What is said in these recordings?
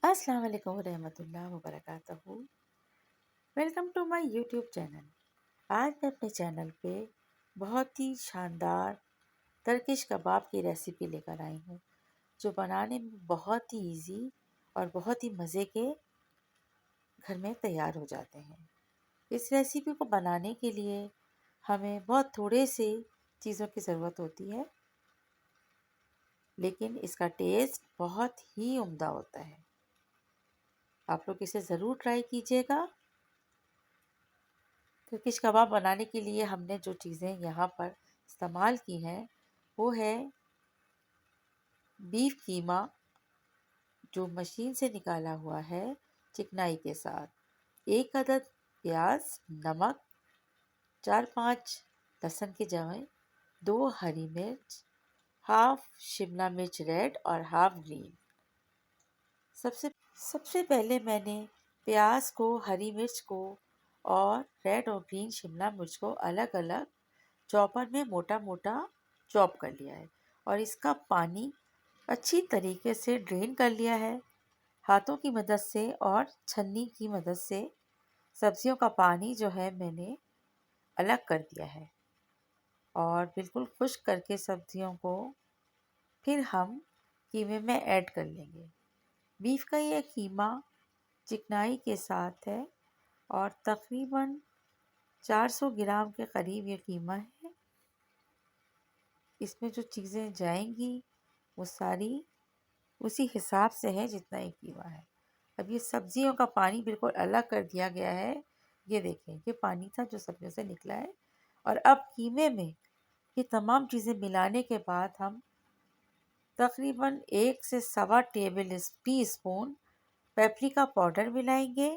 अस्सलाम वालेकुम रहमतुल्लाह व बरकातहू। Welcome to my YouTube channel. आज मैं अपने चैनल पे बहुत ही शानदार टर्किश कबाब की रेसिपी लेकर आई हूँ, जो बनाने में बहुत ही इजी और बहुत ही मज़े के घर में तैयार हो जाते हैं। इस रेसिपी को बनाने के लिए हमें बहुत थोड़े से चीज़ों की ज़रूरत होती है, लेकिन इसका टेस्ट बहुत ही उम्दा होता है। आप लोग इसे ज़रूर ट्राई कीजिएगा। टर्किश कबाब बनाने के लिए हमने जो चीज़ें यहाँ पर इस्तेमाल की हैं वो है बीफ कीमा, जो मशीन से निकाला हुआ है चिकनाई के साथ, 1 अदद प्याज, नमक, 4-5 लहसुन की जवें, 2 हरी मिर्च, हाफ शिमला मिर्च रेड और हाफ ग्रीन। सबसे सबसे पहले मैंने प्याज को, हरी मिर्च को और रेड और ग्रीन शिमला मिर्च को अलग अलग चॉपर में मोटा मोटा चॉप कर लिया है और इसका पानी अच्छी तरीके से ड्रेन कर लिया है। हाथों की मदद से और छन्नी की मदद से सब्जियों का पानी जो है मैंने अलग कर दिया है और बिल्कुल खुश्क करके सब्जियों को फिर हम कीमे में ऐड कर लेंगे। बीफ का ये कीमा चिकनाई के साथ है और तकरीबन 400 ग्राम के करीब ये कीमा है। इसमें जो चीज़ें जाएंगी वो सारी उसी हिसाब से है जितना ये कीमा है। अब ये सब्जियों का पानी बिल्कुल अलग कर दिया गया है। ये देखें, ये पानी था जो सब्जियों से निकला है। और अब कीमे में ये तमाम चीज़ें मिलाने के बाद हम तकरीबन 1 से सवा टी स्पून पेपरिका पाउडर मिलाएंगे।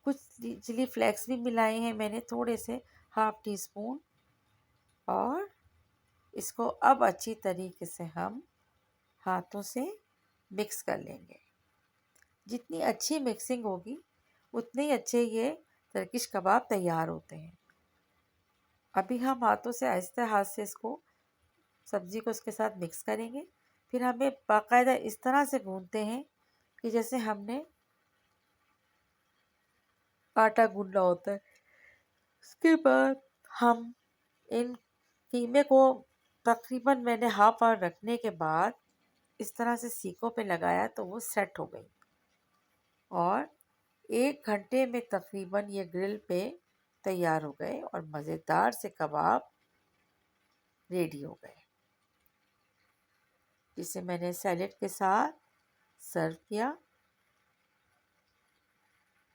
कुछ चिली फ्लेक्स भी मिलाए हैं मैंने, थोड़े से हाफ टी स्पून। और इसको अब अच्छी तरीके से हम हाथों से मिक्स कर लेंगे। जितनी अच्छी मिक्सिंग होगी उतने ही अच्छे ये टर्किश कबाब तैयार होते हैं। अभी हम हाथों से आहिस्ते हाथ से इसको सब्ज़ी को उसके साथ मिक्स करेंगे। फिर हमें बाकायदा इस तरह से गूंथते हैं कि जैसे हमने आटा गूंदना होता है। उसके बाद हम इन कीमे को तकरीबन मैंने हाफ आवर रखने के बाद इस तरह से सीकों पे लगाया तो वो सेट हो गई और 1 घंटे में तकरीबन ये ग्रिल पे तैयार हो गए और मज़ेदार से कबाब रेडी हो गए, जिसे मैंने सैलेड के साथ सर्व किया।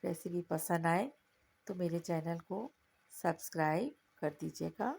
रेसिपी पसंद आए तो मेरे चैनल को सब्सक्राइब कर दीजिएगा।